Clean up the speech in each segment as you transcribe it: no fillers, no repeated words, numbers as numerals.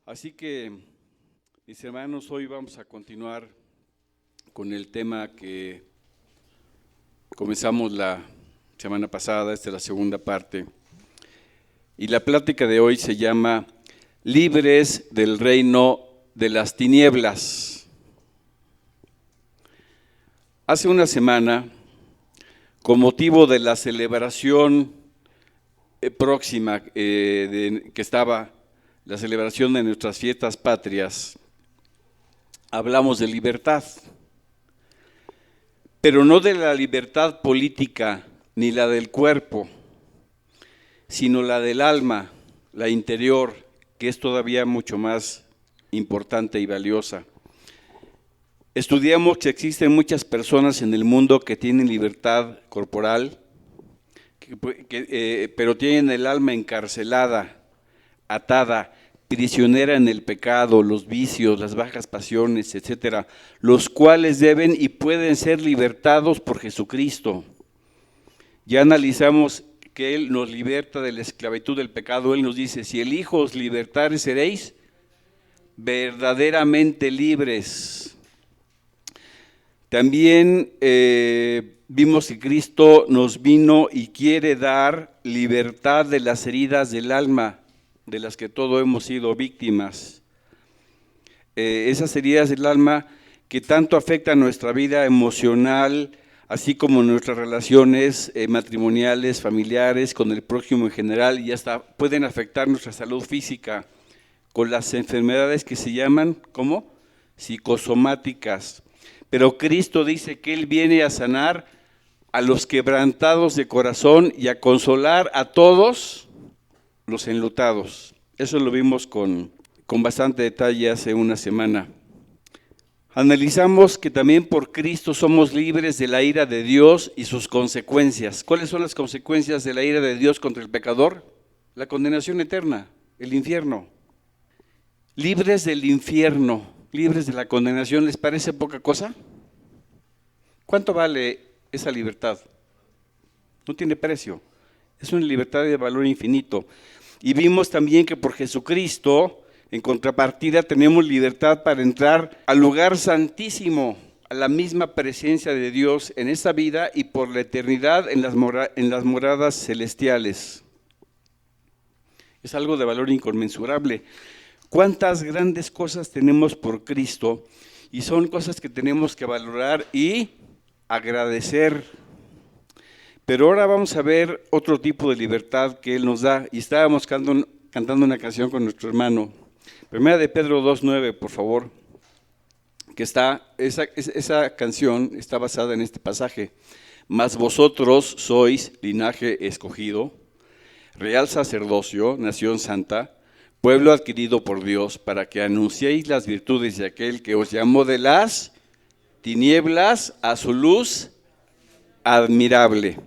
Así que, mis hermanos, hoy vamos a continuar con el tema que comenzamos la semana pasada. Esta es la segunda parte. Y la plática de hoy se llama Libres del reino de las tinieblas. Hace una semana, con motivo de la celebración próxima que estaba la celebración de nuestras fiestas patrias, hablamos de libertad, pero no de la libertad política ni la del cuerpo, sino la del alma, la interior, que es todavía mucho más importante y valiosa. Estudiamos que existen muchas personas en el mundo que tienen libertad corporal, pero tienen el alma encarcelada, atada, prisionera en el pecado, los vicios, las bajas pasiones, etcétera, los cuales deben y pueden ser libertados por Jesucristo. Ya analizamos que Él nos liberta de la esclavitud del pecado. Él nos dice: si el Hijo os libertare, seréis verdaderamente libres. También vimos que Cristo nos vino y quiere dar libertad de las heridas del alma, de las que todos hemos sido víctimas. Esas heridas del alma que tanto afectan nuestra vida emocional, así como nuestras relaciones matrimoniales, familiares, con el prójimo en general, y hasta pueden afectar nuestra salud física con las enfermedades que se llaman, ¿cómo? Psicosomáticas. Pero Cristo dice que Él viene a sanar a los quebrantados de corazón y a consolar a todos los enlutados. Eso lo vimos con bastante detalle hace una semana. Analizamos que también por Cristo somos libres de la ira de Dios y sus consecuencias. ¿Cuáles son las consecuencias de la ira de Dios contra el pecador? La condenación eterna, el infierno. Libres del infierno, libres de la condenación. ¿Les parece poca cosa? ¿Cuánto vale esa libertad? No tiene precio. Es una libertad de valor infinito. Y vimos también que por Jesucristo, en contrapartida, tenemos libertad para entrar al lugar santísimo, a la misma presencia de Dios en esta vida y por la eternidad en las moradas celestiales. Es algo de valor inconmensurable. ¿Cuántas grandes cosas tenemos por Cristo? Y son cosas que tenemos que valorar y agradecer. Pero ahora vamos a ver otro tipo de libertad que Él nos da. Y estábamos cantando una canción con nuestro hermano. Primera de Pedro 2:9, por favor. Que esa canción está basada en este pasaje. Mas vosotros sois linaje escogido, real sacerdocio, nación santa, pueblo adquirido por Dios, para que anunciéis las virtudes de aquel que os llamó de las tinieblas a su luz admirable.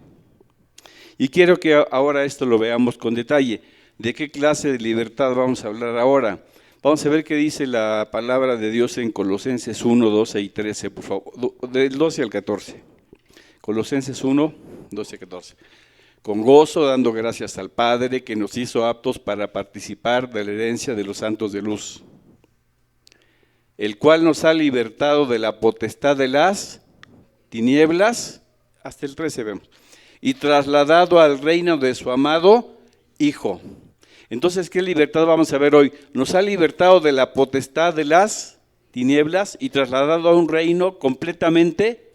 Y quiero que ahora esto lo veamos con detalle. ¿De qué clase de libertad vamos a hablar ahora? Vamos a ver qué dice la palabra de Dios en Colosenses 1, 12 y 13, por favor, del 12 al 14. Colosenses 1, 12 y 14. Con gozo, dando gracias al Padre, que nos hizo aptos para participar de la herencia de los santos de luz, el cual nos ha libertado de la potestad de las tinieblas, hasta el 13 vemos, y trasladado al reino de su amado Hijo. Entonces, ¿qué libertad vamos a ver hoy? Nos ha libertado de la potestad de las tinieblas y trasladado a un reino completamente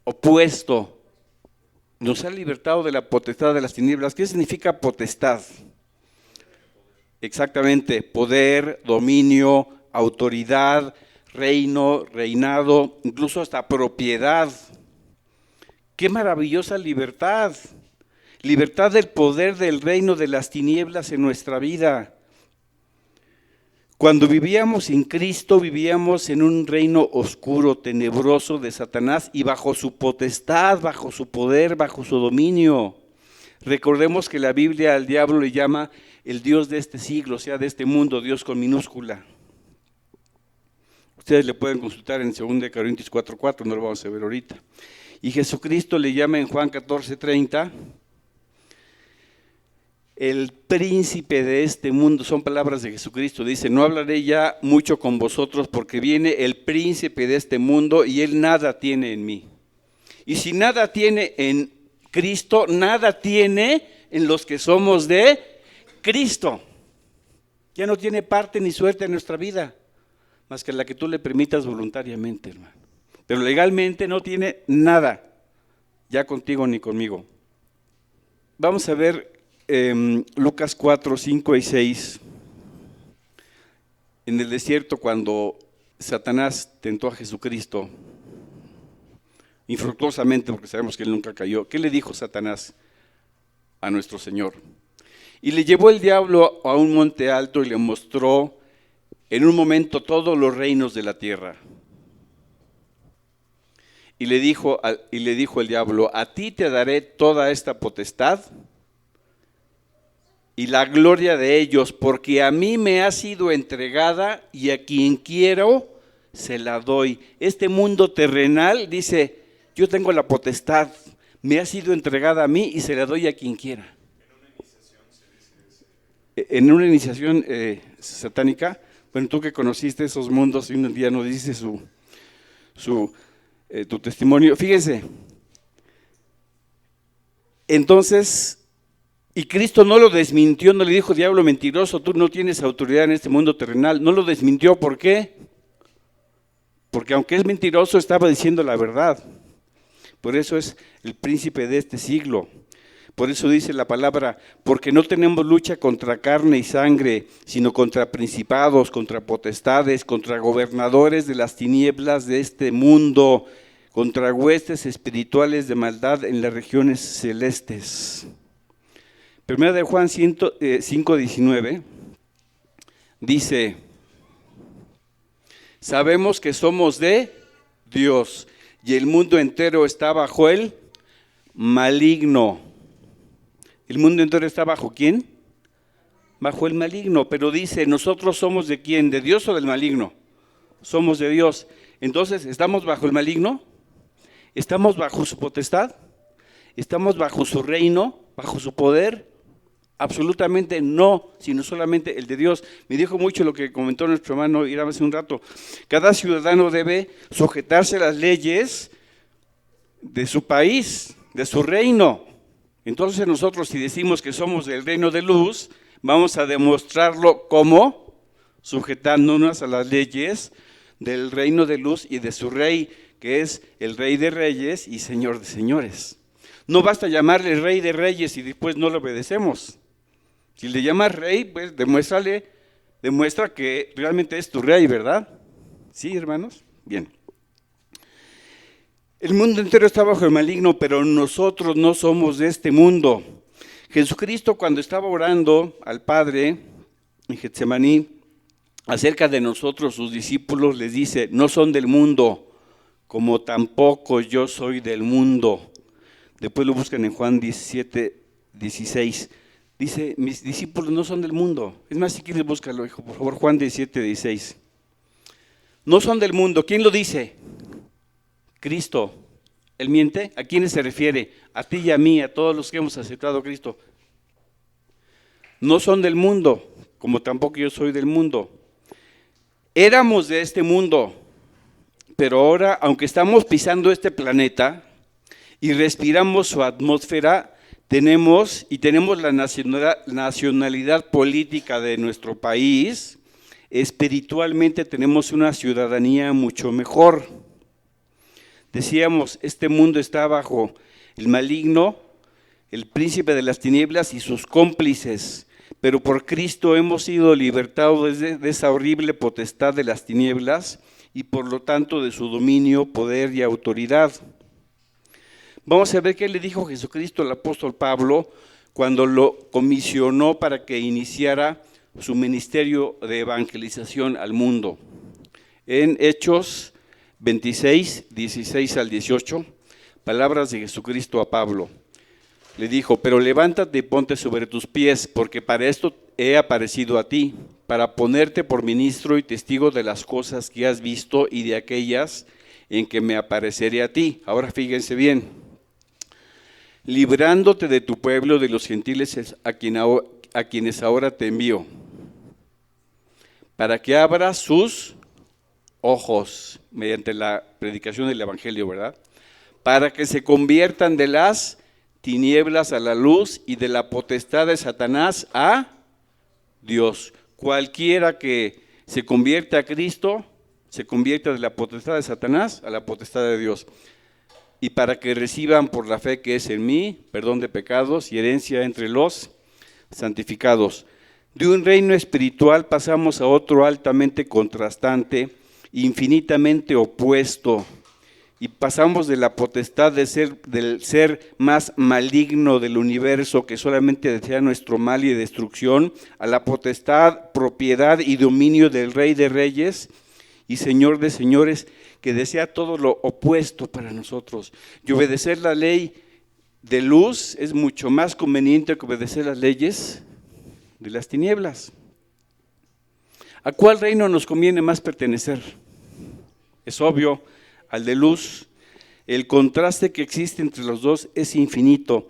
opuesto. Nos ha libertado de la potestad de las tinieblas. ¿Qué significa potestad? Exactamente, poder, dominio, autoridad, reino, reinado, incluso hasta propiedad. ¡Qué maravillosa libertad! Libertad del poder del reino de las tinieblas en nuestra vida. Cuando vivíamos sin Cristo, vivíamos en un reino oscuro, tenebroso de Satanás y bajo su potestad, bajo su poder, bajo su dominio. Recordemos que la Biblia al diablo le llama el Dios de este siglo, o sea, de este mundo, Dios con minúscula. Ustedes le pueden consultar en 2 Corintios 4:4, no lo vamos a ver ahorita. Y Jesucristo le llama en Juan 14:30 el príncipe de este mundo. Son palabras de Jesucristo. Dice, no hablaré ya mucho con vosotros porque viene el príncipe de este mundo y él nada tiene en mí. Y si nada tiene en Cristo, nada tiene en los que somos de Cristo. Ya no tiene parte ni suerte en nuestra vida, más que la que tú le permitas voluntariamente, hermano. Pero legalmente no tiene nada, ya contigo ni conmigo. Vamos a ver Lucas 4, 5 y 6. En el desierto, cuando Satanás tentó a Jesucristo, infructuosamente, porque sabemos que él nunca cayó, ¿qué le dijo Satanás a nuestro Señor? Y le llevó el diablo a un monte alto y le mostró en un momento todos los reinos de la tierra. Y le dijo el diablo, a ti te daré toda esta potestad y la gloria de ellos, porque a mí me ha sido entregada y a quien quiero se la doy. Este mundo terrenal, dice, yo tengo la potestad, me ha sido entregada a mí y se la doy a quien quiera. En una iniciación satánica, bueno, tú que conociste esos mundos y un día nos dice tu testimonio, fíjense, entonces, y Cristo no lo desmintió, no le dijo, diablo mentiroso, tú no tienes autoridad en este mundo terrenal, no lo desmintió, ¿por qué? Porque aunque es mentiroso, estaba diciendo la verdad. Por eso es el príncipe de este siglo. Por eso dice la palabra, porque no tenemos lucha contra carne y sangre, sino contra principados, contra potestades, contra gobernadores de las tinieblas de este mundo, contra huestes espirituales de maldad en las regiones celestes. Primera de Juan 5:19 dice, sabemos que somos de Dios y el mundo entero está bajo el maligno. ¿El mundo entero está bajo quién? Bajo el maligno, pero dice, ¿nosotros somos de quién? ¿De Dios o del maligno? Somos de Dios. Entonces, ¿estamos bajo el maligno? ¿Estamos bajo su potestad? ¿Estamos bajo su reino? ¿Bajo su poder? Absolutamente no, sino solamente el de Dios. Me dijo mucho lo que comentó nuestro hermano Irán hace un rato. Cada ciudadano debe sujetarse a las leyes de su país, de su reino. Entonces nosotros, si decimos que somos del reino de luz, vamos a demostrarlo como sujetándonos a las leyes del reino de luz y de su rey, que es el rey de reyes y señor de señores. No basta llamarle rey de reyes y después no le obedecemos. Si le llamas rey, pues demuestra que realmente es tu rey, ¿verdad? ¿Sí, hermanos? Bien. El mundo entero está bajo el maligno, pero nosotros no somos de este mundo. Jesucristo, cuando estaba orando al Padre en Getsemaní, acerca de nosotros, sus discípulos, les dice, no son del mundo, como tampoco yo soy del mundo. Después lo buscan en Juan 17:16. Dice, mis discípulos no son del mundo. Es más, si quieres búscalo, hijo, por favor, Juan 17:16. No son del mundo. ¿Quién lo dice? Cristo. ¿Él miente? ¿A quiénes se refiere? A ti y a mí, a todos los que hemos aceptado a Cristo. No son del mundo, como tampoco yo soy del mundo. Éramos de este mundo, pero ahora, aunque estamos pisando este planeta y respiramos su atmósfera, tenemos la nacionalidad política de nuestro país, espiritualmente tenemos una ciudadanía mucho mejor. Decíamos, este mundo está bajo el maligno, el príncipe de las tinieblas y sus cómplices, pero por Cristo hemos sido libertados de esa horrible potestad de las tinieblas y por lo tanto de su dominio, poder y autoridad. Vamos a ver qué le dijo Jesucristo al apóstol Pablo cuando lo comisionó para que iniciara su ministerio de evangelización al mundo. En Hechos 26, 16 al 18, palabras de Jesucristo a Pablo. Le dijo, pero levántate y ponte sobre tus pies, porque para esto he aparecido a ti, para ponerte por ministro y testigo de las cosas que has visto y de aquellas en que me apareceré a ti. Ahora fíjense bien. librándote de tu pueblo, de los gentiles a quienes ahora te envío, para que abra sus ojos, mediante la predicación del Evangelio, ¿verdad? Para que se conviertan de las tinieblas a la luz y de la potestad de Satanás a Dios. Cualquiera que se convierta a Cristo, se convierta de la potestad de Satanás a la potestad de Dios. Y para que reciban por la fe que es en mí, perdón de pecados y herencia entre los santificados. De un reino espiritual pasamos a otro altamente contrastante, infinitamente opuesto, y pasamos de la potestad del ser más maligno del universo que solamente desea nuestro mal y destrucción, a la potestad, propiedad y dominio del Rey de Reyes y Señor de Señores, que desea todo lo opuesto para nosotros. Y obedecer la ley de luz es mucho más conveniente que obedecer las leyes de las tinieblas. ¿A cuál reino nos conviene más pertenecer? Es obvio, al de luz. El contraste que existe entre los dos es infinito.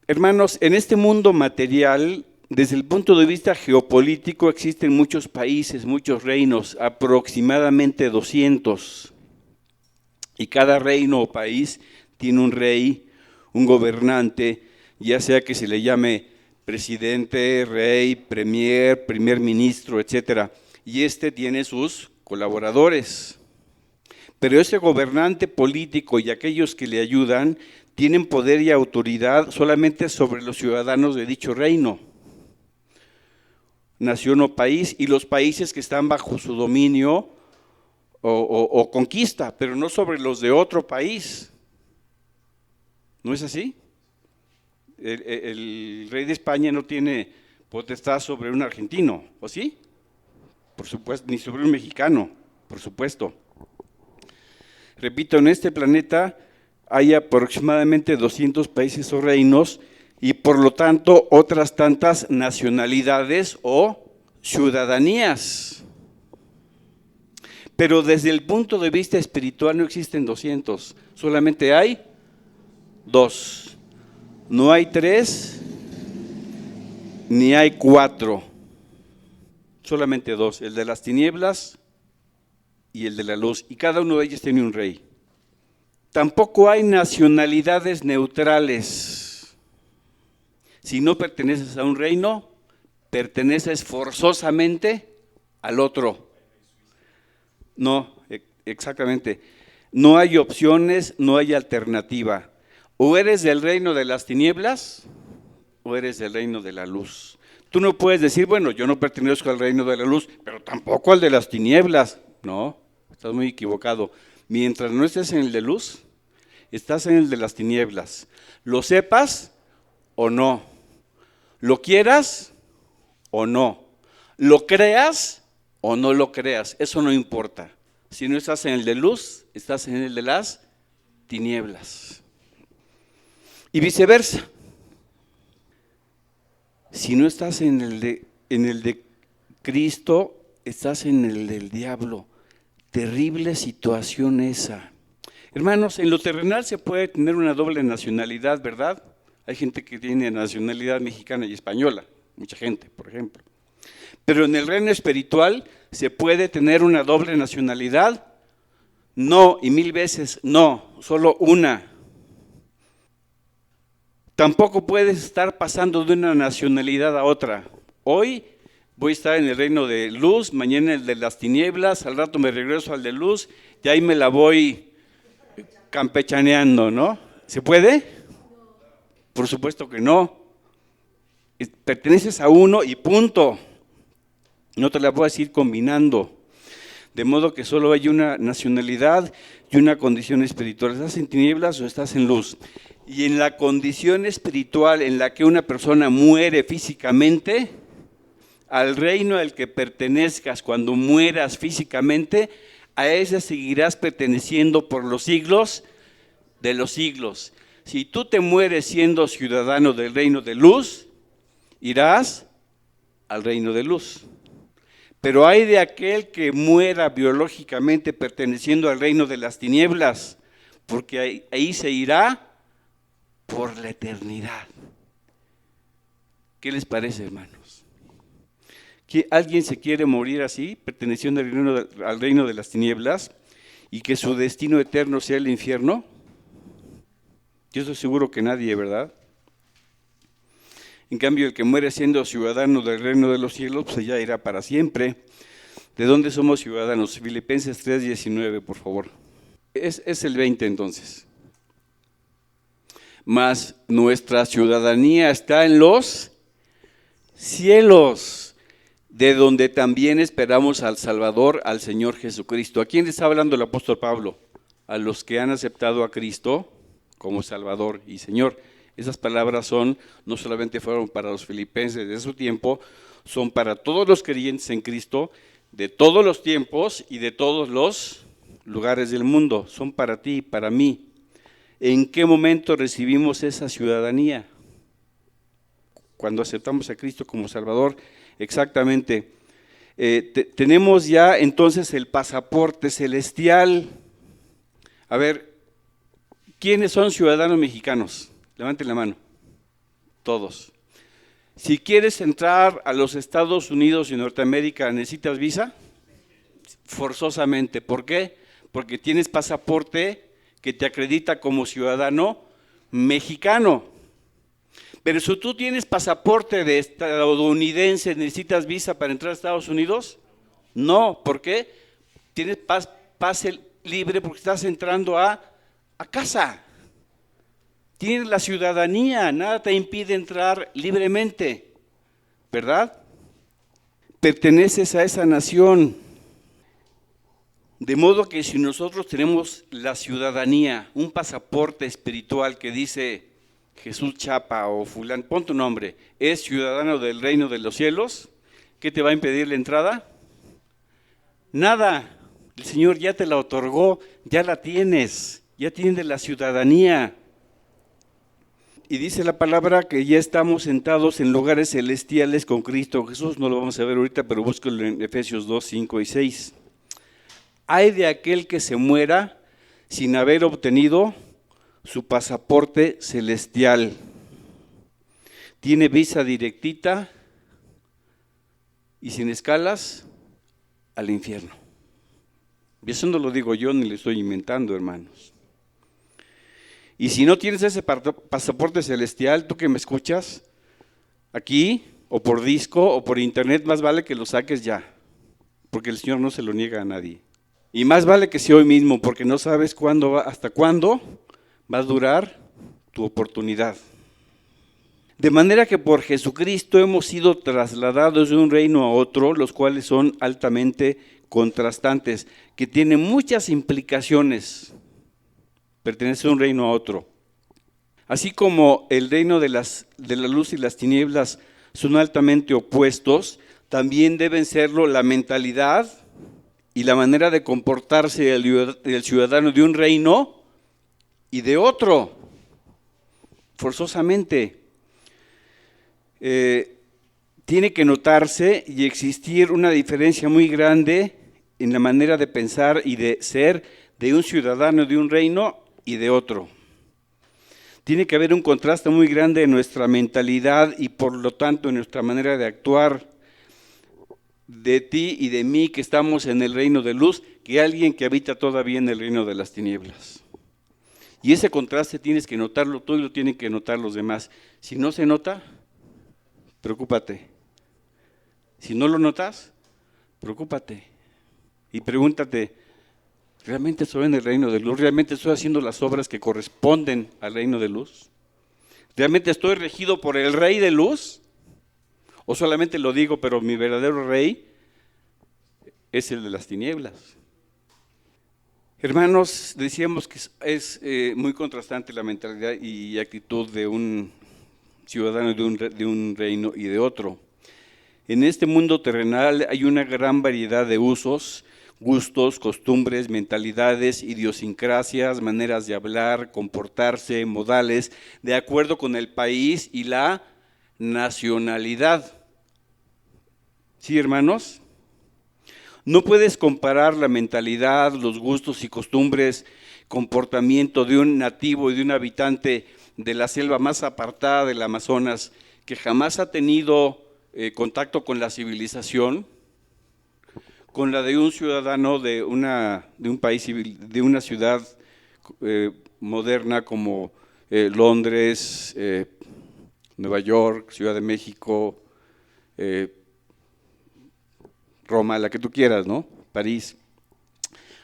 Hermanos, en este mundo material, desde el punto de vista geopolítico, existen muchos países, muchos reinos, aproximadamente 200. Y cada reino o país tiene un rey, un gobernante, ya sea que se le llame presidente, rey, primer ministro, etcétera. Y tiene sus colaboradores. Pero ese gobernante político y aquellos que le ayudan tienen poder y autoridad solamente sobre los ciudadanos de dicho reino, nación o país, y los países que están bajo su dominio o conquista, pero no sobre los de otro país. ¿No es así? El rey de España no tiene potestad sobre un argentino, ¿o sí? Por supuesto, ni sobre un mexicano, por supuesto. Repito, en este planeta hay aproximadamente 200 países o reinos y por lo tanto otras tantas nacionalidades o ciudadanías. Pero desde el punto de vista espiritual no existen 200, solamente hay 2. No hay 3, ni hay 4, solamente 2, el de las tinieblas y el de la luz, y cada uno de ellos tiene un rey. Tampoco hay nacionalidades neutrales. Si no perteneces a un reino, perteneces forzosamente al otro. No, exactamente. No hay opciones, no hay alternativa. O eres del reino de las tinieblas, o eres del reino de la luz. Tú no puedes decir, bueno, yo no pertenezco al reino de la luz, pero tampoco al de las tinieblas. No, estás muy equivocado. Mientras no estés en el de luz, estás en el de las tinieblas. Lo sepas o no, lo quieras o no, lo creas o no lo creas, eso no importa. Si no estás en el de luz, estás en el de las tinieblas. Y viceversa. Si no estás en el de Cristo, estás en el del diablo. Terrible situación esa. Hermanos, en lo terrenal se puede tener una doble nacionalidad, ¿verdad? Hay gente que tiene nacionalidad mexicana y española, mucha gente, por ejemplo. Pero en el reino espiritual, ¿se puede tener una doble nacionalidad? No, y 1000 veces no, solo una. Tampoco puedes estar pasando de una nacionalidad a otra. Hoy voy a estar en el reino de luz, mañana el de las tinieblas, al rato me regreso al de luz y ahí me la voy campechaneando, ¿no? ¿Se puede? Por supuesto que no. Perteneces a uno y punto. No te la puedes ir combinando. De modo que solo hay una nacionalidad y una condición espiritual. ¿Estás en tinieblas o estás en luz? Y en la condición espiritual en la que una persona muere físicamente, al reino al que pertenezcas cuando mueras físicamente, a ese seguirás perteneciendo por los siglos de los siglos. Si tú te mueres siendo ciudadano del reino de luz, irás al reino de luz. Pero hay de aquel que muera biológicamente perteneciendo al reino de las tinieblas, porque ahí se irá por la eternidad. ¿Qué les parece, hermanos? ¿Que alguien se quiere morir así, perteneciendo al reino de las tinieblas, y que su destino eterno sea el infierno? Yo estoy seguro que nadie, ¿verdad? En cambio, el que muere siendo ciudadano del reino de los cielos, pues ya irá para siempre. ¿De dónde somos ciudadanos? Filipenses 3:19, por favor. Es el 20 entonces. Mas nuestra ciudadanía está en los cielos, de donde también esperamos al Salvador, al Señor Jesucristo. ¿A quién le está hablando el apóstol Pablo? A los que han aceptado a Cristo como Salvador y Señor. Esas palabras no solamente fueron para los filipenses de su tiempo, son para todos los creyentes en Cristo, de todos los tiempos y de todos los lugares del mundo. Son para ti y para mí. ¿En qué momento recibimos esa ciudadanía? Cuando aceptamos a Cristo como Salvador, exactamente. Tenemos ya entonces el pasaporte celestial. A ver, ¿quiénes son ciudadanos mexicanos? Levanten la mano. Todos. Si quieres entrar a los Estados Unidos y Norteamérica, ¿necesitas visa? Forzosamente. ¿Por qué? Porque tienes pasaporte que te acredita como ciudadano mexicano. Pero si tú tienes pasaporte de estadounidense, ¿necesitas visa para entrar a Estados Unidos? No. ¿Por qué? Tienes pase libre porque estás entrando a casa. Tienes la ciudadanía, nada te impide entrar libremente, ¿verdad? Perteneces a esa nación. De modo que si nosotros tenemos la ciudadanía, un pasaporte espiritual que dice Jesús Chapa o fulano, pon tu nombre, es ciudadano del reino de los cielos, ¿qué te va a impedir la entrada? Nada, el Señor ya te la otorgó, ya la tienes, ya tienes la ciudadanía. Y dice la palabra que ya estamos sentados en lugares celestiales con Cristo Jesús. No lo vamos a ver ahorita, pero búscalo en Efesios 2, 5 y 6. Ay de aquel que se muera sin haber obtenido su pasaporte celestial. Tiene visa directita y sin escalas al infierno. Y eso no lo digo yo ni lo estoy inventando, hermanos. Y si no tienes ese pasaporte celestial, tú que me escuchas, aquí, o por disco, o por internet, más vale que lo saques ya, porque el Señor no se lo niega a nadie. Y más vale que sea hoy mismo, porque no sabes hasta cuándo va a durar tu oportunidad. De manera que por Jesucristo hemos sido trasladados de un reino a otro, los cuales son altamente contrastantes, que tienen muchas implicaciones. Pertenece a un reino a otro. Así como el reino de la luz y las tinieblas son altamente opuestos, también deben serlo la mentalidad y la manera de comportarse del ciudadano de un reino y de otro, forzosamente. Tiene que notarse y existir una diferencia muy grande en la manera de pensar y de ser de un ciudadano de un reino y de otro. Tiene que haber un contraste muy grande en nuestra mentalidad y por lo tanto en nuestra manera de actuar, de ti y de mí que estamos en el reino de luz, que alguien que habita todavía en el reino de las tinieblas. Y ese contraste tienes que notarlo tú y lo tienen que notar los demás. Si no se nota, preocúpate. Si no lo notas, preocúpate. Y pregúntate, ¿realmente estoy en el reino de luz? ¿Realmente estoy haciendo las obras que corresponden al reino de luz? ¿Realmente estoy regido por el Rey de luz? ¿O solamente lo digo, pero mi verdadero rey es el de las tinieblas? Hermanos, decíamos que es muy contrastante la mentalidad y actitud de un ciudadano de un reino y de otro. En este mundo terrenal hay una gran variedad de usos, gustos, costumbres, mentalidades, idiosincrasias, maneras de hablar, comportarse, modales, de acuerdo con el país y la nacionalidad. ¿Sí, hermanos? No puedes comparar la mentalidad, los gustos y costumbres, comportamiento de un nativo y de un habitante de la selva más apartada del Amazonas, que jamás ha tenido contacto con la civilización, con la de un ciudadano de un país civil, de una ciudad moderna como Londres, Nueva York, Ciudad de México, Roma, la que tú quieras, ¿no? París.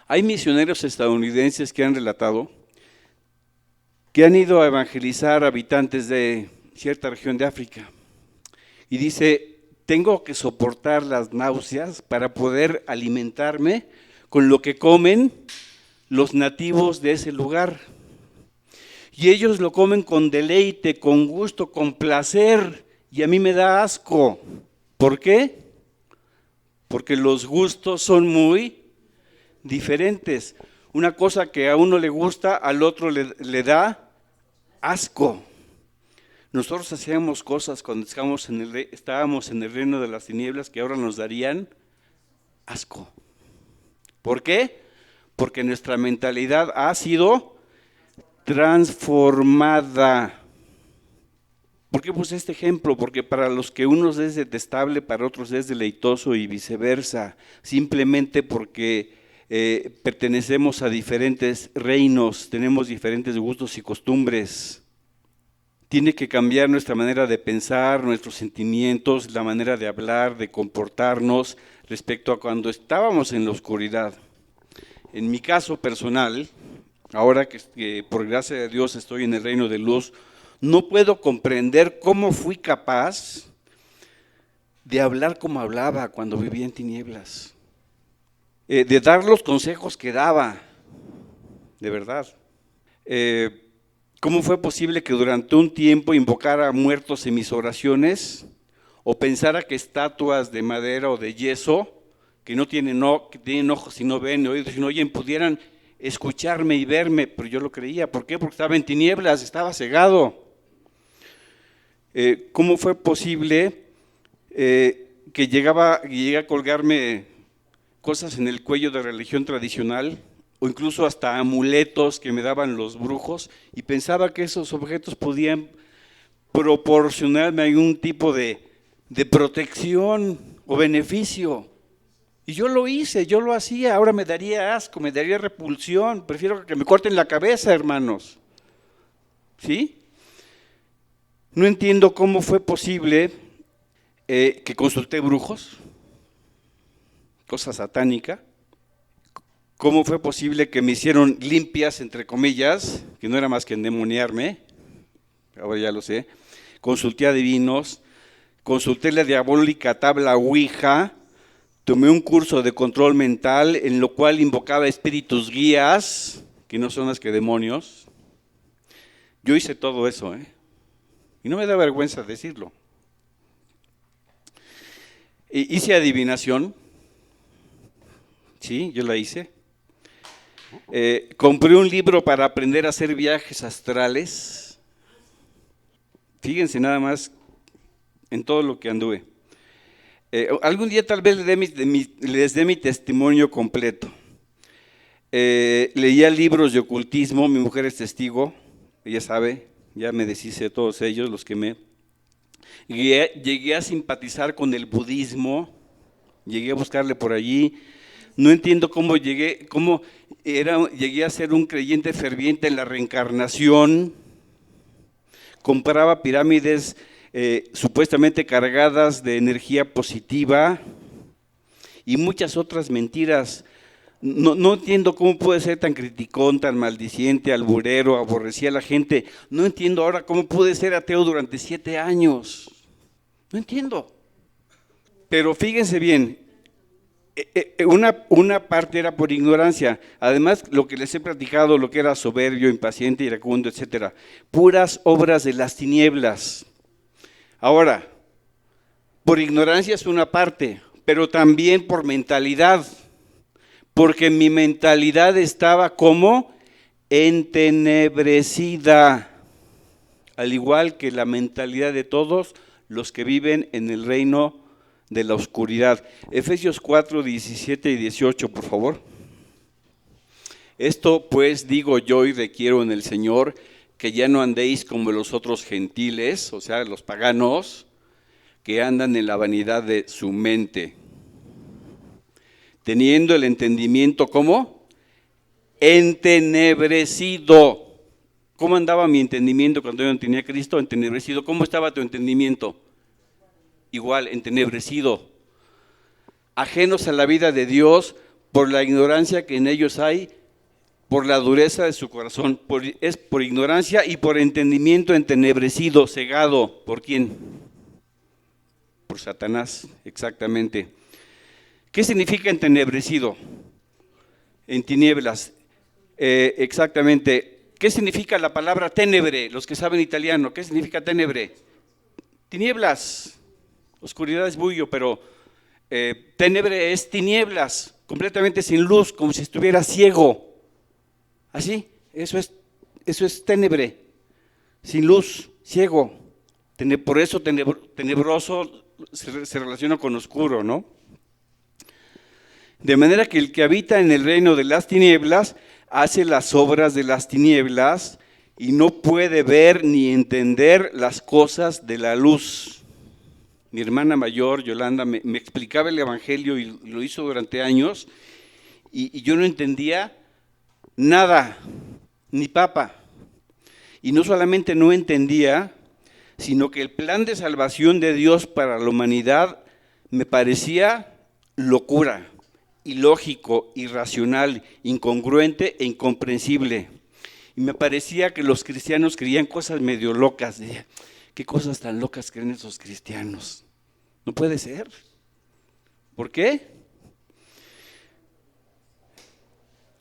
Hay misioneros estadounidenses que han relatado que han ido a evangelizar habitantes de cierta región de África. Y dice, tengo que soportar las náuseas para poder alimentarme con lo que comen los nativos de ese lugar. Y ellos lo comen con deleite, con gusto, con placer, y a mí me da asco. ¿Por qué? Porque los gustos son muy diferentes. Una cosa que a uno le gusta, al otro le da asco. Nosotros hacíamos cosas cuando estábamos en el reino de las tinieblas que ahora nos darían asco. ¿Por qué? Porque nuestra mentalidad ha sido transformada. ¿Por qué puse este ejemplo? Porque para los que unos es detestable, para otros es deleitoso y viceversa, simplemente porque pertenecemos a diferentes reinos, tenemos diferentes gustos y costumbres. Tiene que cambiar nuestra manera de pensar, nuestros sentimientos, la manera de hablar, de comportarnos respecto a cuando estábamos en la oscuridad. En mi caso personal, ahora que por gracia de Dios estoy en el reino de luz, no puedo comprender cómo fui capaz de hablar como hablaba cuando vivía en tinieblas, de dar los consejos que daba, de verdad. ¿Cómo fue posible que durante un tiempo invocara a muertos en mis oraciones o pensara que estatuas de madera o de yeso, que tienen ojos y no ven, ni oídos y no oyen, pudieran escucharme y verme? Pero yo lo creía. ¿Por qué? Porque estaba en tinieblas, estaba cegado. ¿Cómo fue posible que llegué a colgarme cosas en el cuello de religión tradicional, o incluso hasta amuletos que me daban los brujos, y pensaba que esos objetos podían proporcionarme algún tipo de protección o beneficio? Y yo lo hice, yo lo hacía. Ahora me daría asco, me daría repulsión. Prefiero que me corten la cabeza, hermanos. ¿Sí? No entiendo cómo fue posible que consulté brujos, cosa satánica. ¿Cómo fue posible que me hicieron limpias, entre comillas, que no era más que endemoniarme? Ahora ya lo sé. Consulté a divinos, consulté la diabólica tabla Ouija, tomé un curso de control mental en lo cual invocaba espíritus guías, que no son más que demonios. Yo hice todo eso, y no me da vergüenza decirlo. Hice adivinación, sí, yo la hice. Compré un libro para aprender a hacer viajes astrales. Fíjense nada más en todo lo que anduve. Algún día tal vez les dé mi testimonio completo. Leía libros de ocultismo, mi mujer es testigo, ella sabe, ya me deshice de todos ellos, los quemé. Llegué a simpatizar con el budismo, llegué a buscarle por allí. No entiendo cómo llegué a ser un creyente ferviente en la reencarnación. Compraba pirámides supuestamente cargadas de energía positiva y muchas otras mentiras. No entiendo cómo pude ser tan criticón, tan maldiciente, alburero, aborrecía a la gente. No entiendo ahora cómo pude ser ateo durante 7 años. No entiendo. Pero fíjense bien, una parte era por ignorancia. Además, lo que les he platicado, lo que era soberbio, impaciente, iracundo, etcétera, puras obras de las tinieblas. Ahora, por ignorancia es una parte, pero también por mentalidad, porque mi mentalidad estaba como entenebrecida, al igual que la mentalidad de todos los que viven en el reino de la oscuridad. Efesios 4, 17 y 18, por favor. Esto pues digo yo y requiero en el Señor, que ya no andéis como los otros gentiles, o sea, los paganos, que andan en la vanidad de su mente, teniendo el entendimiento, ¿cómo? Entenebrecido. ¿Cómo andaba mi entendimiento cuando yo no tenía a Cristo? Entenebrecido. ¿Cómo estaba tu entendimiento? Igual, entenebrecido. Ajenos a la vida de Dios por la ignorancia que en ellos hay, por la dureza de su corazón. Es por ignorancia y por entendimiento entenebrecido, cegado. ¿Por quién? Por Satanás, exactamente. ¿Qué significa entenebrecido? En tinieblas. Exactamente. ¿Qué significa la palabra tenebre? Los que saben italiano, ¿qué significa tenebre? Tinieblas. Oscuridad es bullo, pero tenebre es tinieblas, completamente sin luz, como si estuviera ciego. Así, eso es tenebre, sin luz, ciego. Por eso tenebroso se relaciona con oscuro, ¿no? De manera que el que habita en el reino de las tinieblas hace las obras de las tinieblas y no puede ver ni entender las cosas de la luz. Mi hermana mayor, Yolanda, me explicaba el Evangelio y lo hizo durante años y yo no entendía nada, ni papa. Y no solamente no entendía, sino que el plan de salvación de Dios para la humanidad me parecía locura, ilógico, irracional, incongruente e incomprensible. Y me parecía que los cristianos creían cosas medio locas. ¿Qué cosas tan locas creen esos cristianos? No puede ser. ¿Por qué?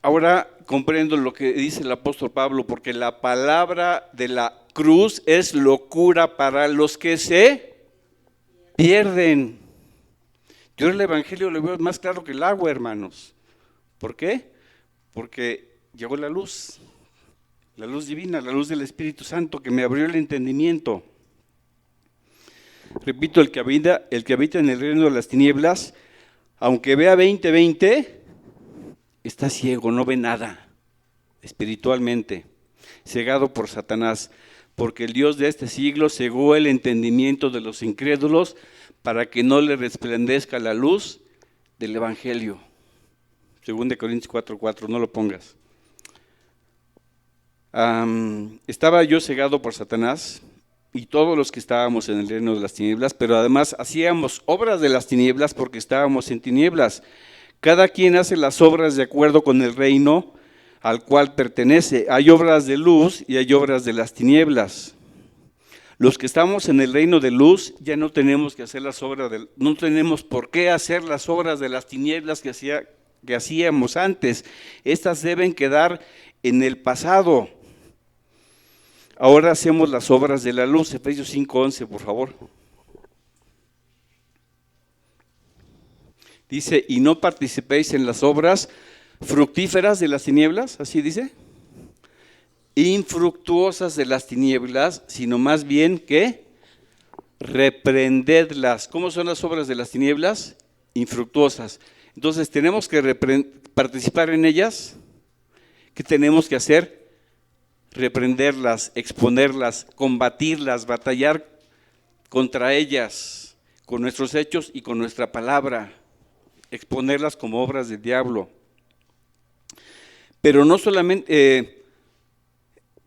Ahora comprendo lo que dice el apóstol Pablo, porque la palabra de la cruz es locura para los que se pierden. Yo el Evangelio lo veo más claro que el agua, hermanos. ¿Por qué? Porque llegó la luz divina, la luz del Espíritu Santo que me abrió el entendimiento. Repito, el que habita en el reino de las tinieblas, aunque vea 20/20, está ciego, no ve nada, espiritualmente, cegado por Satanás, porque el Dios de este siglo cegó el entendimiento de los incrédulos para que no le resplandezca la luz del Evangelio. 2 Corintios 4:4, no lo pongas. Estaba yo cegado por Satanás y todos los que estábamos en el reino de las tinieblas, pero además hacíamos obras de las tinieblas porque estábamos en tinieblas. Cada quien hace las obras de acuerdo con el reino al cual pertenece. Hay obras de luz y hay obras de las tinieblas. Los que estamos en el reino de luz ya no tenemos que hacer no tenemos por qué hacer las obras de las tinieblas que hacíamos antes. Estas deben quedar en el pasado. Ahora hacemos las obras de la luz. Efesios 5:11, por favor. Dice, y no participéis en las obras fructíferas de las tinieblas, así dice, infructuosas de las tinieblas, sino más bien que reprendedlas. ¿Cómo son las obras de las tinieblas? Infructuosas. Entonces, ¿tenemos que participar en ellas? ¿Qué tenemos que hacer? Reprenderlas, exponerlas, combatirlas, batallar contra ellas, con nuestros hechos y con nuestra palabra, exponerlas como obras del diablo. Pero no solamente,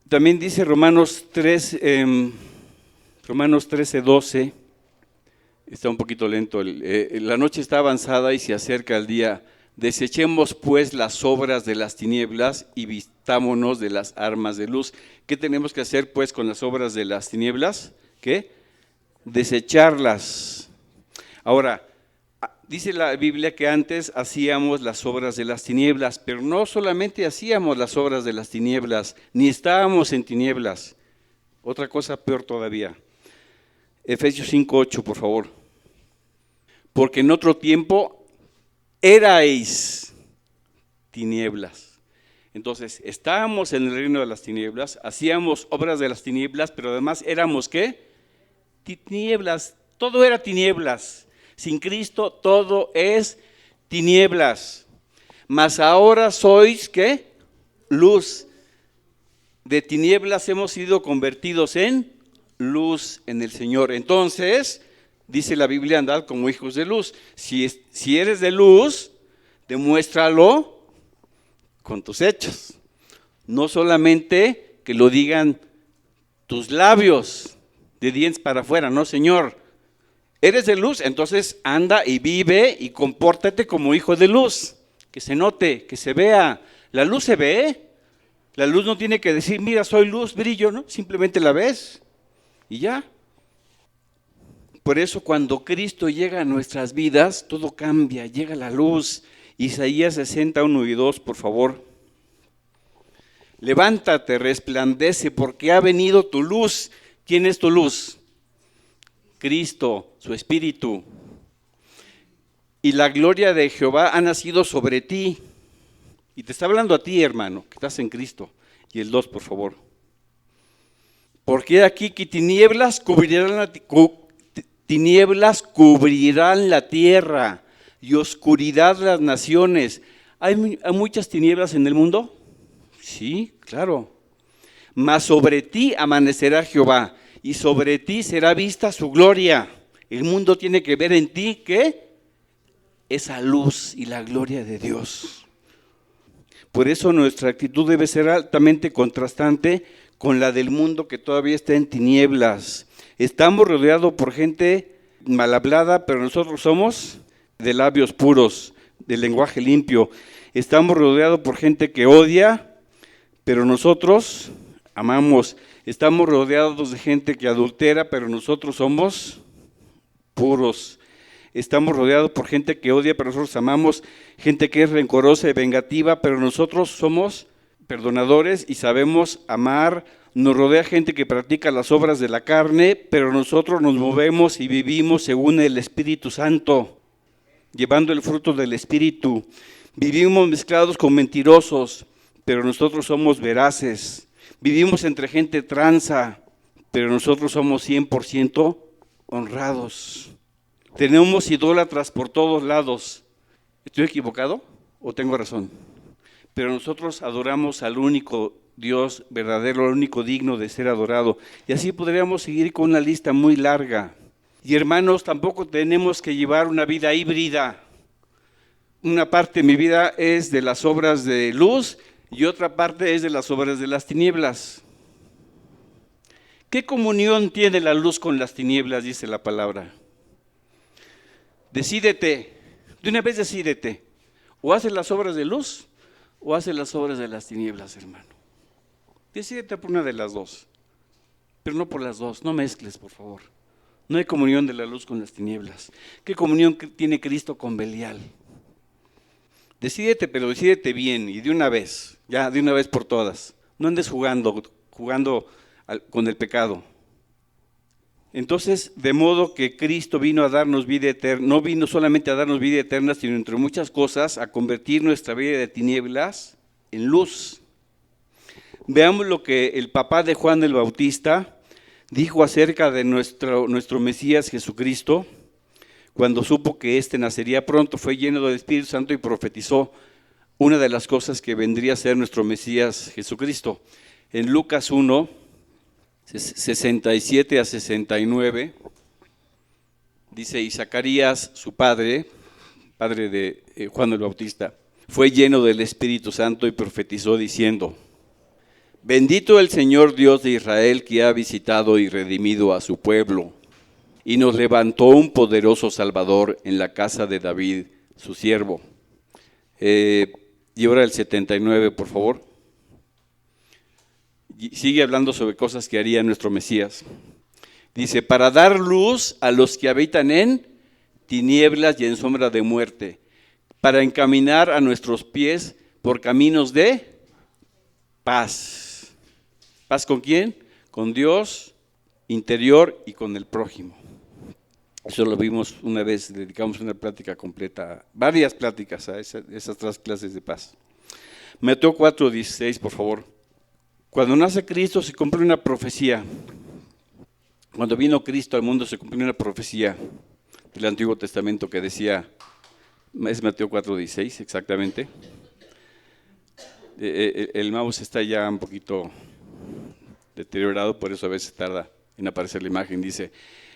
también dice Romanos 13:12, está un poquito lento, la noche está avanzada y se acerca el día. Desechemos pues las obras de las tinieblas y vistámonos de las armas de luz. ¿Qué tenemos que hacer pues con las obras de las tinieblas? ¿Qué? Desecharlas. Ahora, dice la Biblia que antes hacíamos las obras de las tinieblas, pero no solamente hacíamos las obras de las tinieblas, ni estábamos en tinieblas. Otra cosa peor todavía. Efesios 5:8, por favor. Porque en otro tiempo erais tinieblas. Entonces, estábamos en el reino de las tinieblas, hacíamos obras de las tinieblas, pero además éramos ¿qué? Tinieblas, todo era tinieblas. Sin Cristo todo es tinieblas. Mas ahora sois ¿qué? Luz de tinieblas hemos sido convertidos en luz en el Señor. Entonces, dice la Biblia, andad como hijos de luz. Si eres de luz, demuéstralo con tus hechos. No solamente que lo digan tus labios, de dientes para afuera, no, Señor. Eres de luz, entonces anda y vive y compórtate como hijo de luz. Que se note, que se vea. La luz se ve. La luz no tiene que decir, mira, soy luz, brillo, ¿no? Simplemente la ves y ya. Por eso cuando Cristo llega a nuestras vidas, todo cambia, llega la luz. Isaías 60, 1 y 2, por favor. Levántate, resplandece, porque ha venido tu luz. ¿Quién es tu luz? Cristo, su Espíritu. Y la gloria de Jehová ha nacido sobre ti. Y te está hablando a ti, hermano, que estás en Cristo. Y el 2, por favor. Porque aquí que tinieblas cubrirán la tierra y oscuridad las naciones. ¿Hay muchas tinieblas en el mundo? Sí, claro. Mas sobre ti amanecerá Jehová y sobre ti será vista su gloria. El mundo tiene que ver en ti, ¿qué? Esa luz y la gloria de Dios. Por eso nuestra actitud debe ser altamente contrastante con la del mundo que todavía está en tinieblas. Estamos rodeados por gente mal hablada, pero nosotros somos de labios puros, de lenguaje limpio. Estamos rodeados por gente que odia, pero nosotros amamos. Estamos rodeados de gente que adultera, pero nosotros somos puros. Estamos rodeados por gente que odia, pero nosotros amamos. Gente que es rencorosa y vengativa, pero nosotros somos perdonadores y sabemos amar. Nos rodea gente que practica las obras de la carne, pero nosotros nos movemos y vivimos según el Espíritu Santo, llevando el fruto del Espíritu. Vivimos mezclados con mentirosos, pero nosotros somos veraces. Vivimos entre gente tranza, pero nosotros somos 100% honrados. Tenemos idólatras por todos lados. ¿Estoy equivocado o tengo razón? Pero nosotros adoramos al único Dios verdadero, al único digno de ser adorado. Y así podríamos seguir con una lista muy larga. Y hermanos, tampoco tenemos que llevar una vida híbrida. Una parte de mi vida es de las obras de luz y otra parte es de las obras de las tinieblas. ¿Qué comunión tiene la luz con las tinieblas? Dice la palabra. Decídete, de una vez decídete, o haces las obras de luz o haces las obras de las tinieblas, hermano. Decídete por una de las dos, pero no por las dos, no mezcles, por favor. No hay comunión de la luz con las tinieblas. ¿Qué comunión tiene Cristo con Belial? Decídete, pero decídete bien y de una vez, ya de una vez por todas. No andes jugando con el pecado. Entonces, de modo que Cristo vino a darnos vida eterna, no vino solamente a darnos vida eterna, sino entre muchas cosas, a convertir nuestra vida de tinieblas en luz. Veamos lo que el papá de Juan el Bautista dijo acerca de nuestro Mesías Jesucristo, cuando supo que éste nacería pronto, fue lleno del Espíritu Santo y profetizó una de las cosas que vendría a ser nuestro Mesías Jesucristo. En Lucas 1, 67 a 69, dice, y Zacarías, su padre de Juan el Bautista, fue lleno del Espíritu Santo y profetizó diciendo, bendito el Señor Dios de Israel, que ha visitado y redimido a su pueblo, y nos levantó un poderoso Salvador en la casa de David, su siervo. Y ahora el 79, por favor. Sigue hablando sobre cosas que haría nuestro Mesías. Dice, para dar luz a los que habitan en tinieblas y en sombra de muerte, para encaminar a nuestros pies por caminos de paz. ¿Paz con quién? Con Dios, interior y con el prójimo. Eso lo vimos una vez, dedicamos una plática completa, varias pláticas a esas 3 clases de paz. Mateo 4:16, por favor. Cuando nace Cristo se cumple una profecía. Cuando vino Cristo al mundo se cumplió una profecía del Antiguo Testamento que decía, es Mateo 4:16 exactamente. El mouse está ya un poquito deteriorado, por eso a veces tarda en aparecer la imagen. Dice,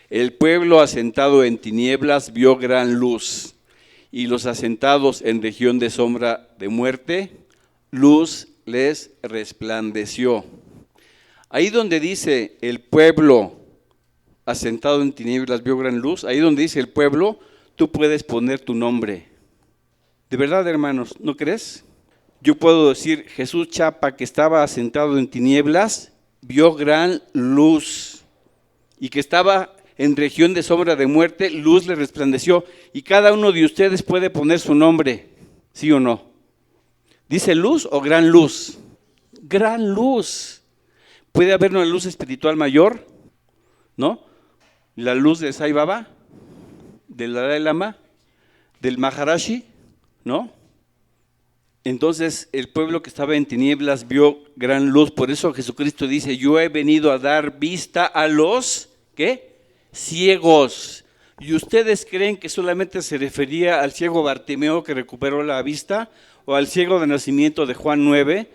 el pueblo asentado en tinieblas vio gran luz, y los asentados en región de sombra de muerte, luz les resplandeció. Ahí donde dice el pueblo asentado en tinieblas vio gran luz, ahí donde dice el pueblo, tú puedes poner tu nombre. De verdad, hermanos, ¿no crees? Yo puedo decir, Jesús Chapa, que estaba asentado en tinieblas, vio gran luz, y que estaba en región de sombra de muerte, luz le resplandeció. Y cada uno de ustedes puede poner su nombre, ¿sí o no? ¿Dice luz o gran luz? Gran luz. ¿Puede haber una luz espiritual mayor? ¿No? La luz de Sai Baba, del Dalai Lama, del Maharashi, ¿no? Entonces el pueblo que estaba en tinieblas vio gran luz. Por eso Jesucristo dice, yo he venido a dar vista a los, ¿qué? Ciegos. ¿Y ustedes creen que solamente se refería al ciego Bartimeo que recuperó la vista? ¿O al ciego de nacimiento de Juan 9?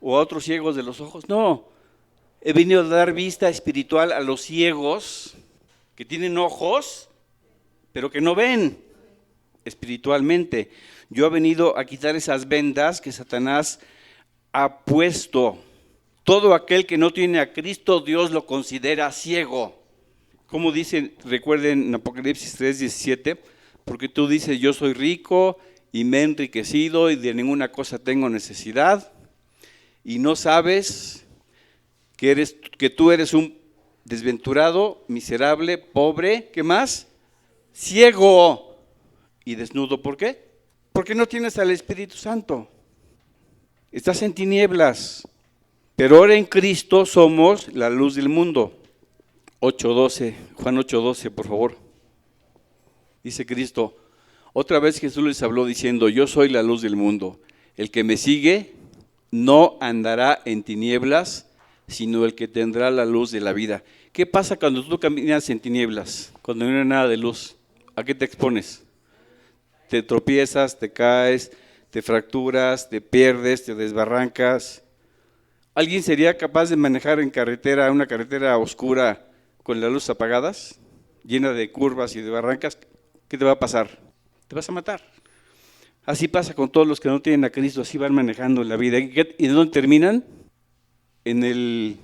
¿O a otros ciegos de los ojos? No, he venido a dar vista espiritual a los ciegos que tienen ojos, pero que no ven espiritualmente. Yo he venido a quitar esas vendas que Satanás ha puesto. Todo aquel que no tiene a Cristo, Dios lo considera ciego. Como dice, recuerden en Apocalipsis 3:17, porque tú dices, yo soy rico y me he enriquecido y de ninguna cosa tengo necesidad, y no sabes que tú eres un desventurado, miserable, pobre, ¿qué más? Ciego y desnudo. ¿Por qué? Porque no tienes al Espíritu Santo. Estás en tinieblas, pero ahora en Cristo somos la luz del mundo. 8:12, Juan 8:12, por favor. Dice Cristo, otra vez Jesús les habló diciendo, yo soy la luz del mundo. El que me sigue no andará en tinieblas, sino el que tendrá la luz de la vida. ¿Qué pasa cuando tú caminas en tinieblas? Cuando no hay nada de luz, ¿a qué te expones? Te tropiezas, te caes, te fracturas, te pierdes, te desbarrancas. ¿Alguien sería capaz de manejar en carretera, una carretera oscura con las luces apagadas, llena de curvas y de barrancas? ¿Qué te va a pasar? Te vas a matar. Así pasa con todos los que no tienen a Cristo, así van manejando en la vida. ¿Y dónde terminan? En el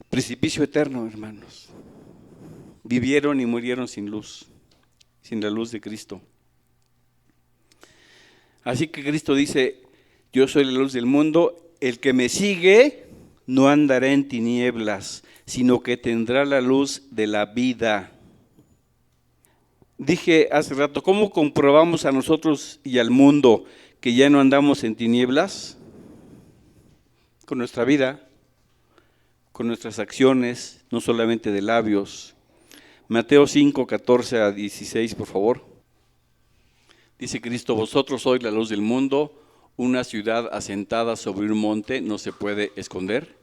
precipicio eterno, hermanos. Vivieron y murieron sin luz, sin la luz de Cristo. Así que Cristo dice, yo soy la luz del mundo, el que me sigue no andará en tinieblas, sino que tendrá la luz de la vida. Dije hace rato, ¿cómo comprobamos a nosotros y al mundo que ya no andamos en tinieblas? Con nuestra vida, con nuestras acciones, no solamente de labios. Mateo 5, 14 a 16, por favor. Dice Cristo, vosotros sois la luz del mundo, una ciudad asentada sobre un monte no se puede esconder,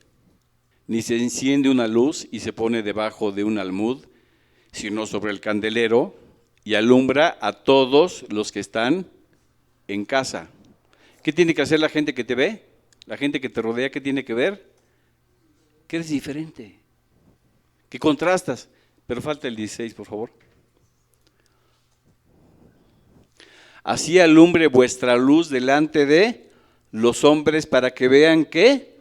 ni se enciende una luz y se pone debajo de un almud, sino sobre el candelero, y alumbra a todos los que están en casa. ¿Qué tiene que hacer la gente que te ve? La gente que te rodea, ¿qué tiene que ver? Que eres diferente, que contrastas. Pero falta el 16, por favor. Así alumbre vuestra luz delante de los hombres para que vean que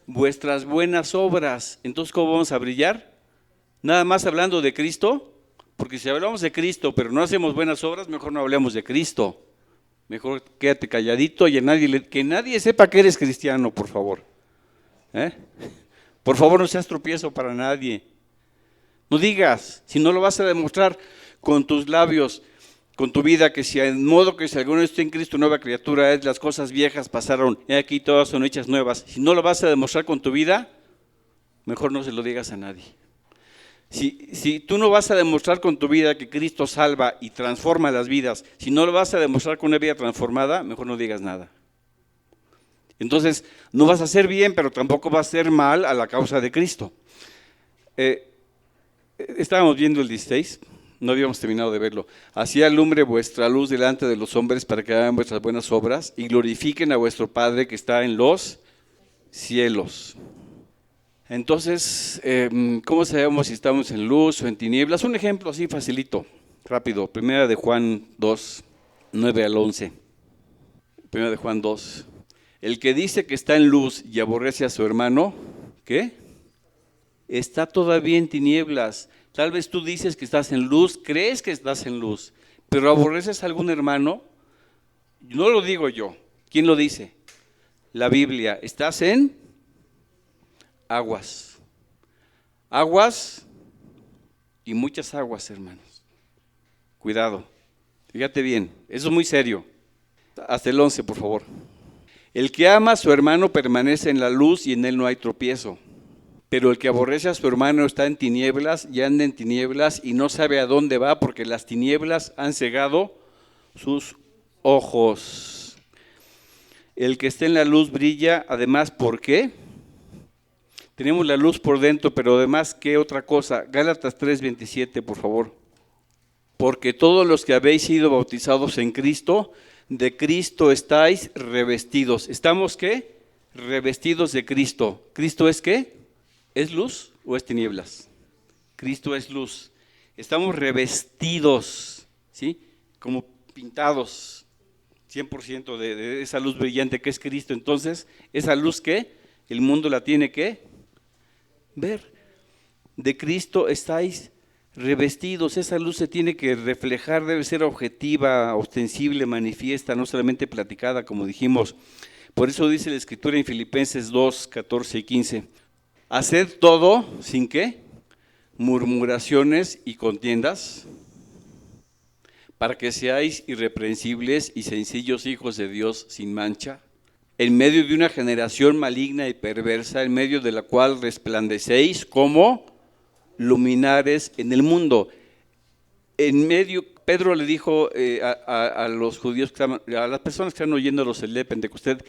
vuestras buenas obras. Entonces, ¿cómo vamos a brillar? Nada más hablando de Cristo, porque si hablamos de Cristo pero no hacemos buenas obras, mejor no hablemos de Cristo. Mejor quédate calladito y que nadie sepa que eres cristiano, por favor. Por favor, no seas tropiezo para nadie. No digas, si no lo vas a demostrar con tus labios, con tu vida, que si en modo que si alguno está en Cristo, nueva criatura es, las cosas viejas pasaron, he aquí todas son hechas nuevas. Si no lo vas a demostrar con tu vida, mejor no se lo digas a nadie. Si tú no vas a demostrar con tu vida que Cristo salva y transforma las vidas, si no lo vas a demostrar con una vida transformada, mejor no digas nada. Entonces, no vas a hacer bien, pero tampoco vas a hacer mal a la causa de Cristo. Estábamos viendo el 16, no habíamos terminado de verlo. Así alumbre vuestra luz delante de los hombres para que hagan vuestras buenas obras y glorifiquen a vuestro Padre que está en los cielos. Entonces, ¿cómo sabemos si estamos en luz o en tinieblas? Un ejemplo así facilito, rápido. Primera de Juan 2, 9 al 11. Primera de Juan 2. El que dice que está en luz y aborrece a su hermano, ¿qué? Está todavía en tinieblas. Tal vez tú dices que estás en luz, crees que estás en luz, pero aborreces a algún hermano. No lo digo yo. ¿Quién lo dice? La Biblia. Estás en aguas. Aguas y muchas aguas, hermanos. Cuidado. Fíjate bien. Eso es muy serio. Hasta el 11, por favor. El que ama a su hermano permanece en la luz y en él no hay tropiezo. Pero el que aborrece a su hermano está en tinieblas y anda en tinieblas y no sabe a dónde va porque las tinieblas han cegado sus ojos. El que está en la luz brilla, además, ¿por qué? Tenemos la luz por dentro, pero además, ¿qué otra cosa? Gálatas 3:27, por favor. Porque todos los que habéis sido bautizados en Cristo, de Cristo estáis revestidos. ¿Estamos qué? Revestidos de Cristo. ¿Cristo es qué? ¿Es luz o es tinieblas? Cristo es luz. Estamos revestidos, ¿sí? Como pintados, 100% de esa luz brillante que es Cristo. Entonces, esa luz que el mundo la tiene que ver. De Cristo estáis revestidos. Esa luz se tiene que reflejar, debe ser objetiva, ostensible, manifiesta, no solamente platicada, como dijimos. Por eso dice la Escritura en Filipenses 2, 14 y 15. Haced todo, ¿sin qué? Murmuraciones y contiendas, para que seáis irreprensibles y sencillos hijos de Dios sin mancha, en medio de una generación maligna y perversa, en medio de la cual resplandecéis como luminares en el mundo. En medio, Pedro le dijo a los judíos, a las personas que están oyendo los de Pentecostés,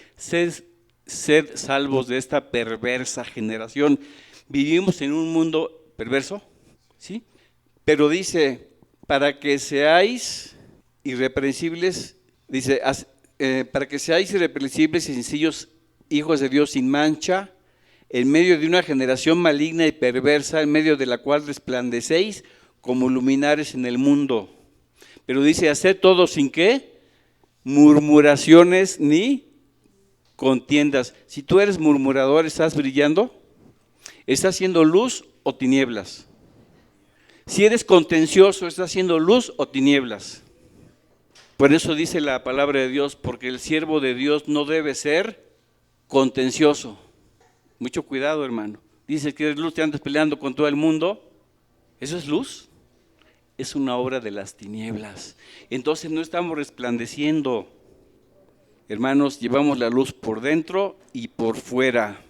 sed salvos de esta perversa generación. Vivimos en un mundo perverso, ¿sí? Pero dice, para que seáis irreprensibles, dice, para que seáis irreprensibles y sencillos hijos de Dios sin mancha, en medio de una generación maligna y perversa, en medio de la cual resplandecéis como luminares en el mundo. Pero dice, haced todo sin qué, murmuraciones ni contiendas. Si tú eres murmurador, ¿estás brillando? ¿Estás haciendo luz o tinieblas? Si eres contencioso, ¿estás haciendo luz o tinieblas? Por eso dice la palabra de Dios, porque el siervo de Dios no debe ser contencioso. Mucho cuidado, hermano. Dices que eres luz, te andas peleando con todo el mundo. ¿Eso es luz? Es una obra de las tinieblas. Entonces no estamos resplandeciendo. Hermanos, llevamos la luz por dentro y por fuera.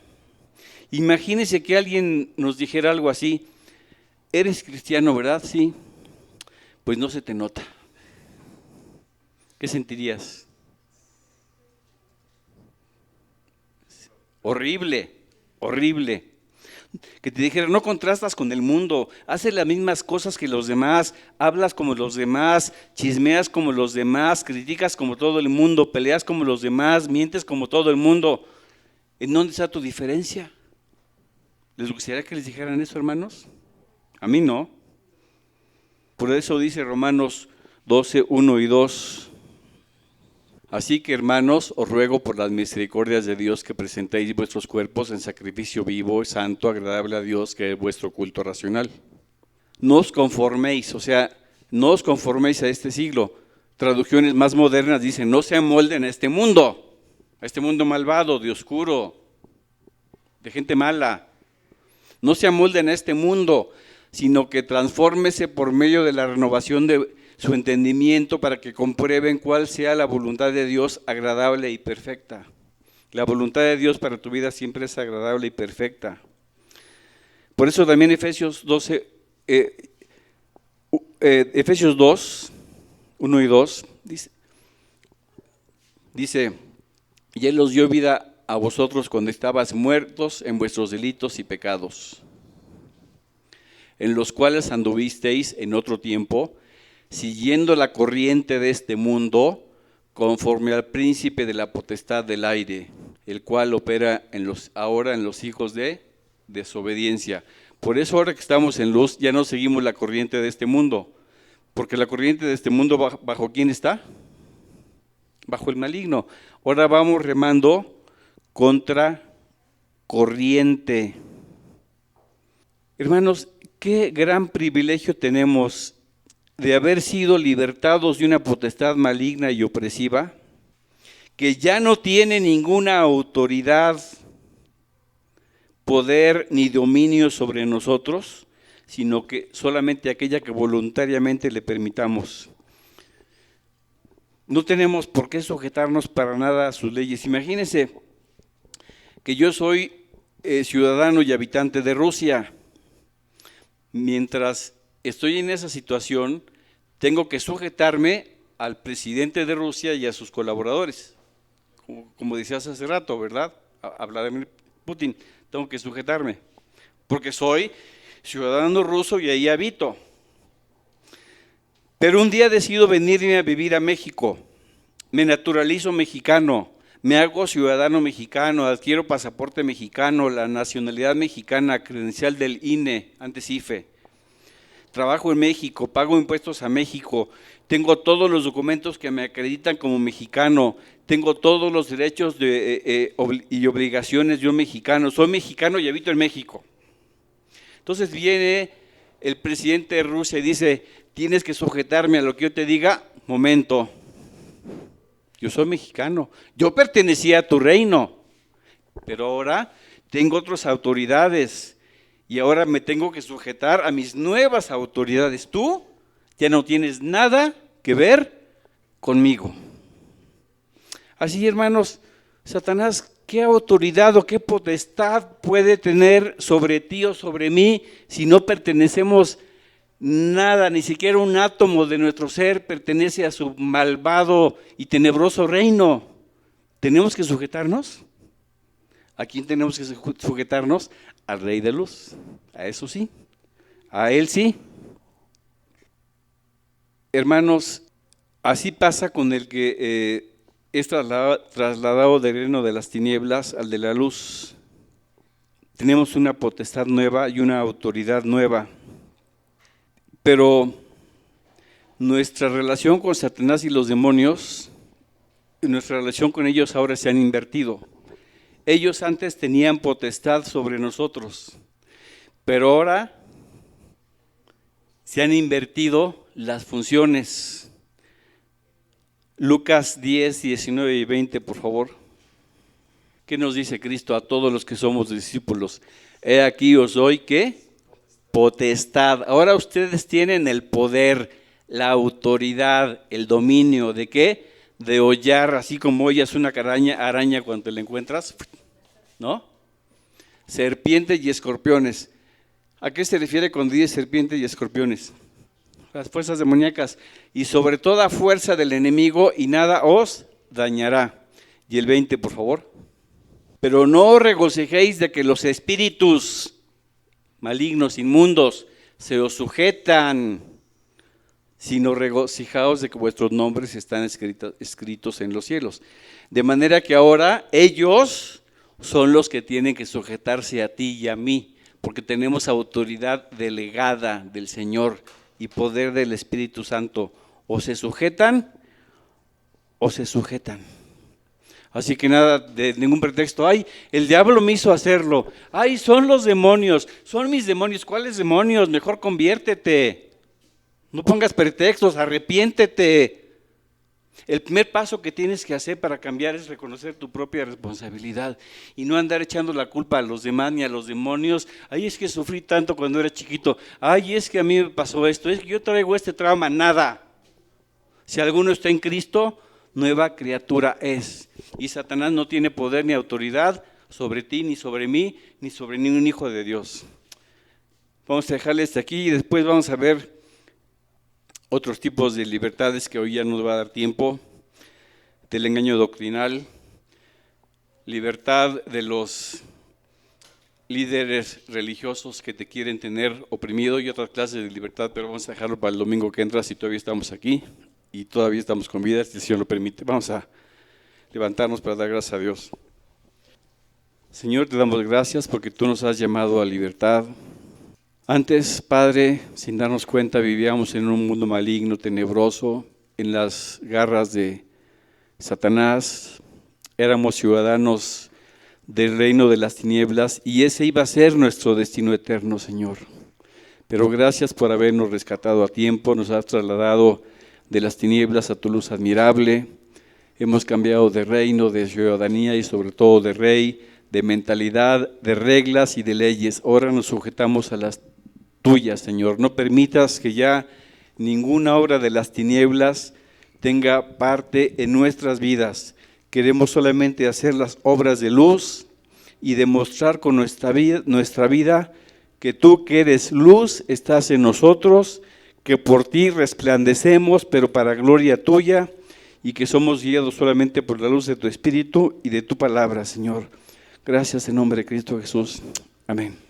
Imagínense que alguien nos dijera algo así: eres cristiano, ¿verdad? Sí. Pues no se te nota. ¿Qué sentirías? Horrible, horrible. Que te dijera, no contrastas con el mundo, haces las mismas cosas que los demás, hablas como los demás, chismeas como los demás, criticas como todo el mundo, peleas como los demás, mientes como todo el mundo. ¿En dónde está tu diferencia? ¿Les gustaría que les dijeran eso, hermanos? A mí no. Por eso dice Romanos 12, 1 y 2. Así que, hermanos, os ruego por las misericordias de Dios que presentéis vuestros cuerpos en sacrificio vivo, santo, agradable a Dios, que es vuestro culto racional. No os conforméis, o sea, no os conforméis a este siglo. Traducciones más modernas dicen, no se amolden a este mundo malvado, de oscuro, de gente mala. No se amolden a este mundo, sino que transfórmese por medio de la renovación de su entendimiento para que comprueben cuál sea la voluntad de Dios agradable y perfecta. La voluntad de Dios para tu vida siempre es agradable y perfecta. Por eso también Efesios 2, 1 y 2, dice, y Él os dio vida a vosotros cuando estabais muertos en vuestros delitos y pecados, en los cuales anduvisteis en otro tiempo, siguiendo la corriente de este mundo, conforme al príncipe de la potestad del aire, el cual opera ahora en los hijos de desobediencia. Por eso ahora que estamos en luz ya no seguimos la corriente de este mundo, porque la corriente de este mundo ¿bajo quién está? Bajo el maligno. Ahora vamos remando contra corriente. Hermanos, qué gran privilegio tenemos de haber sido libertados de una potestad maligna y opresiva, que ya no tiene ninguna autoridad, poder ni dominio sobre nosotros, sino que solamente aquella que voluntariamente le permitamos. No tenemos por qué sujetarnos para nada a sus leyes. Imagínense que yo soy ciudadano y habitante de Rusia. Mientras estoy en esa situación, tengo que sujetarme al presidente de Rusia y a sus colaboradores. Como decías hace rato, ¿verdad? A Vladimir Putin, tengo que sujetarme, porque soy ciudadano ruso y ahí habito. Pero un día decido venirme a vivir a México, me naturalizo mexicano, me hago ciudadano mexicano, adquiero pasaporte mexicano, la nacionalidad mexicana, credencial del INE, antes IFE. Trabajo en México, pago impuestos a México, tengo todos los documentos que me acreditan como mexicano, tengo todos los derechos y obligaciones de un mexicano, soy mexicano y habito en México. Entonces viene el presidente de Rusia y dice, tienes que sujetarme a lo que yo te diga. Momento, yo soy mexicano, yo pertenecía a tu reino, pero ahora tengo otras autoridades y ahora me tengo que sujetar a mis nuevas autoridades. Tú ya no tienes nada que ver conmigo. Así, hermanos, Satanás, ¿qué autoridad o qué potestad puede tener sobre ti o sobre mí si no pertenecemos nada, ni siquiera un átomo de nuestro ser pertenece a su malvado y tenebroso reino? ¿Tenemos que sujetarnos? ¿A quién tenemos que sujetarnos? Al Rey de Luz. A eso sí, a Él sí. Hermanos, así pasa con el que es trasladado del reino de las tinieblas al de la luz. Tenemos una potestad nueva y una autoridad nueva. Pero nuestra relación con Satanás y los demonios, nuestra relación con ellos ahora se han invertido. Ellos antes tenían potestad sobre nosotros, pero ahora se han invertido las funciones. Lucas 10, 19 y 20, por favor. ¿Qué nos dice Cristo a todos los que somos discípulos? He aquí os doy, ¿qué? Potestad. Ahora ustedes tienen el poder, la autoridad, el dominio, ¿de qué? De hollar, así como hollas una araña cuando te la encuentras, ¿no? Serpientes y escorpiones. ¿A qué se refiere cuando dice serpientes y escorpiones? Las fuerzas demoníacas. Y sobre toda fuerza del enemigo, y nada os dañará. Y el 20, por favor. Pero no os regocijéis de que los espíritus malignos, inmundos, se os sujetan, sino regocijaos de que vuestros nombres están escritos en los cielos. De manera que ahora ellos son los que tienen que sujetarse a ti y a mí, porque tenemos autoridad delegada del Señor y poder del Espíritu Santo. O se sujetan o se sujetan. Así que nada de ningún pretexto. Ay, el diablo me hizo hacerlo. Ay, son los demonios, son mis demonios. ¿Cuáles demonios? Mejor conviértete. No pongas pretextos, arrepiéntete. El primer paso que tienes que hacer para cambiar es reconocer tu propia responsabilidad y no andar echando la culpa a los demás ni a los demonios. Ay, es que sufrí tanto cuando era chiquito. Ay, es que a mí me pasó esto. Es que yo traigo este trauma. Nada. Si alguno está en Cristo, nueva criatura es. Y Satanás no tiene poder ni autoridad sobre ti, ni sobre mí, ni sobre ningún hijo de Dios. Vamos a dejarle hasta aquí y después vamos a ver otros tipos de libertades que hoy ya nos va a dar tiempo. Del engaño doctrinal, libertad de los líderes religiosos que te quieren tener oprimido y otras clases de libertad, pero vamos a dejarlo para el domingo que entra si todavía estamos aquí y todavía estamos con vida, si el Señor lo permite. Vamos a levantarnos para dar gracias a Dios. Señor, te damos gracias porque tú nos has llamado a libertad. Antes, Padre, sin darnos cuenta, vivíamos en un mundo maligno, tenebroso, en las garras de Satanás. Éramos ciudadanos del reino de las tinieblas y ese iba a ser nuestro destino eterno, Señor. Pero gracias por habernos rescatado a tiempo, nos has trasladado de las tinieblas a tu luz admirable. Hemos cambiado de reino, de ciudadanía y sobre todo de rey, de mentalidad, de reglas y de leyes. Ahora nos sujetamos a las tuyas, Señor. No permitas que ya ninguna obra de las tinieblas tenga parte en nuestras vidas. Queremos solamente hacer las obras de luz y demostrar con nuestra vida que tú que eres luz estás en nosotros, que por ti resplandecemos, pero para gloria tuya, y que somos guiados solamente por la luz de tu Espíritu y de tu palabra, Señor. Gracias en nombre de Cristo Jesús. Amén.